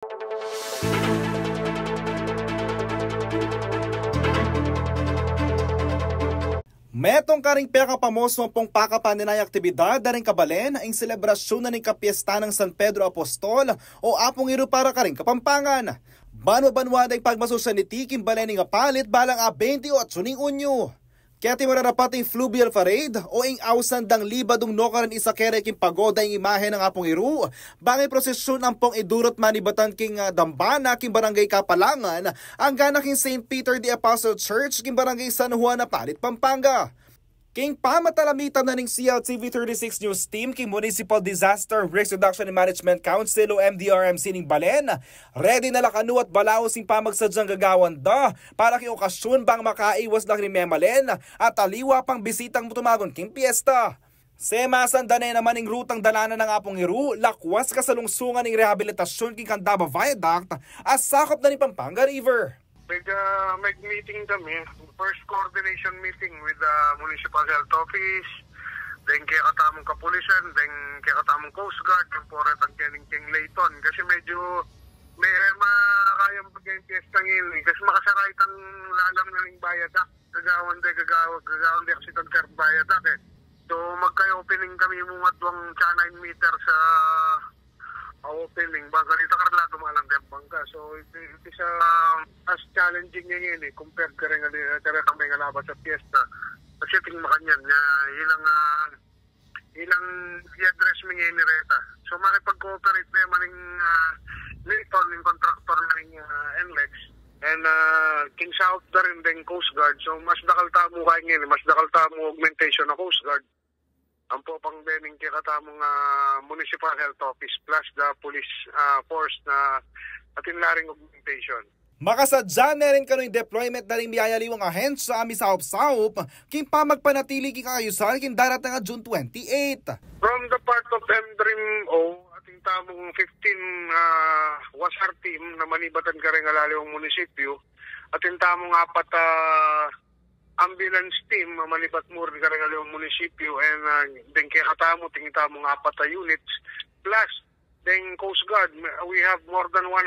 Metong karing peka pamosmo pong pakapaninay aktibidad daring kabalen ang selebrasyon na ng kapiesta ng San Pedro Apostol o Apong Iro para karing Kapampangan. Banwa-banwaday pagmasusya ni Tikim Balen nga palit balang 28 ning unyo. Kaya timarapat ang fluvial parade o ang ausandang libadong nokaran isa kere king pagoda ang imahe ng Apong Iro. Bangay prosesyon ang pong idurot manibatan king dambana king barangay Kapalangan ang gana king St. Peter the Apostle Church king barangay San Juan na Palit, Pampanga. King pamatalamitan na ning CLTV 36 News Team king Municipal Disaster Risk Reduction and Management Council o MDRMC ning Balen. Ready na lakano at balaos sing pamagsadyang gagawan da para king okasyon bang makaiwas lang ni Memalen at aliwa pang bisitang mutumagon king piyesta. Semasan danay naman ning rutang dalanan ng Apong Iro, lakwas kasalungsungan ning rehabilitasyon king Candaba Viaduct as sakop na ni Pampanga River. Meeting kami, first coordination meeting with the Municipal Health Office, then kaya katamong kapulisan, then kaya katamong Coast Guard, temporet ang King Layton. Kasi medyo may makakayang pagkain piyesta ngayon kasi makasaray kang lalam na ng bayadak. Gagawin de kasi itong third bayadak eh. So magka-opening kami mga 9 meter sa opening bangka dito karla dumalang bangka, so it is as challenging ngayon eh compared ka rin kang may ngalabat sa fiesta kasi tingin makanyan na ilang i-address mo ngayon ni Reta, so makipag-cooperate naman ng Layton, yung contractor ng NLEX and King South na rin din Coast Guard, so mas dakalta mo kayo ngayon, mas dakalta mo augmentation na Coast Guard ang po pang dening kikatamong Municipal Health Office plus the police force na atinlaring augmentation. Makasadya na rin kano'y deployment na rin miyayaliwang ahensya sa amisahop-sahop king pamagpanatili king kakayusan king darat nga June 28. From the part of MDRIM-O, ating tamong 15 wasar team na manibatan ka rin alaliwang munisipyo, ating tamong 4 ambulance team manibat mo rin ka rin alaliwang munisipyo and then kaya katamo, tingin tamong 4 units plus then Coast Guard. We have more than 100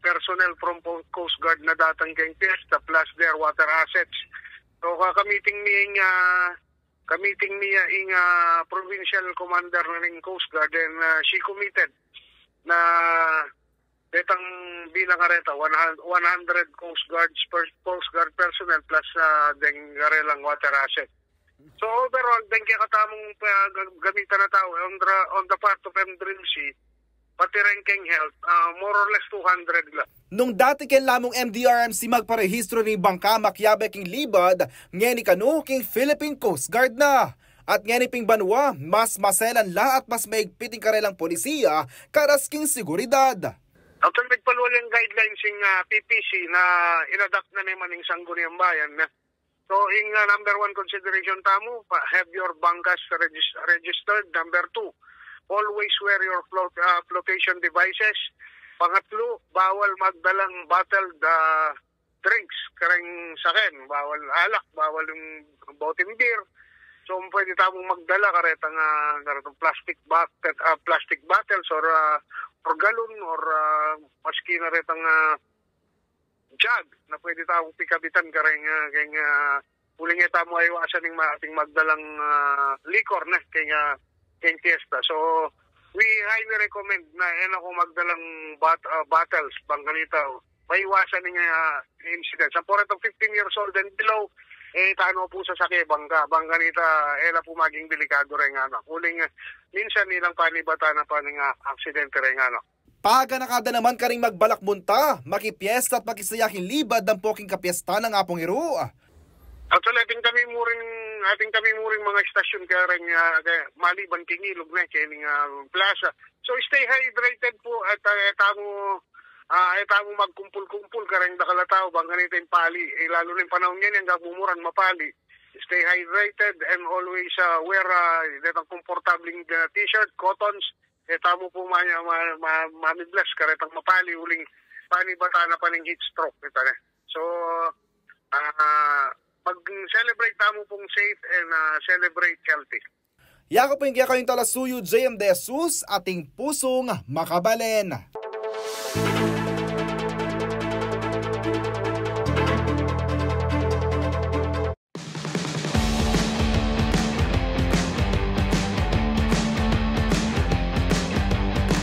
personnel from Coast Guard na datang kayong fiesta plus their water assets. So kamiting niya ing provincial commander na ng Coast Guard and she committed na detang bilang areta 100 Coast Guard personnel plus deng garelang water asset. So overall, deng kaya katamong gamitan na tao on the part of MDRIMC, pati rin king health, more or less 200 lang. Nung dati ken lamong MDRMC magparehistro ni bangka makyabe king libad, ngeni kanu king Philippine Coast Guard na. At ngeni ping banwa, mas maselan la at mas maigpiting karelang polisiya karas king seguridad. Actually, nagpaluwal yung guidelines yung PPC na inadapt na naman yung Sangguniang Bayan. So, yung number 1 consideration tamo, have your bangkas registered. Number 2, always wear your flotation devices. Pangatlo, bawal magdalang bottled drinks, karang sakin, bawal alak, bawal yung bottled beer. So, pwede tamong magdala karetang plastic bottles or galon or maski na retang jug na pwede tawong pikabitan kareng uling ita mo ayawasan ng ating magdalang liquor na kaya fiesta. So we highly recommend na ako magdalang bottles bang ganito maiwasan ng incident sa port of 15 years old and below tano po sa sakay bangka ganita ela po maging delikado rin uling minsan nilang panibata na pa ng aksidente rin Paga nakada naman ka rin magbalak munta, makipiesta at makisayaking libad ng poking kapiesta ng Apong Iro. Actually, ating kami muring mga istasyon ka rin maliban kingilog na kaya plaza. So stay hydrated po at etamo magkumpul-kumpul ka rin dakalataw bang ganito yung pali. Lalo na yung panahon yan yung gabumuran mapali. Stay hydrated and always wear komportabling t-shirt, cottons. Tamo po mamidlas karetang mapali uling panibata na paning heat stroke. So, mag-celebrate tamo pong safe and celebrate healthy. Yako po yung kaya kayong talasuyo, JM De Jesus, ating pusong makabalen. Bayan.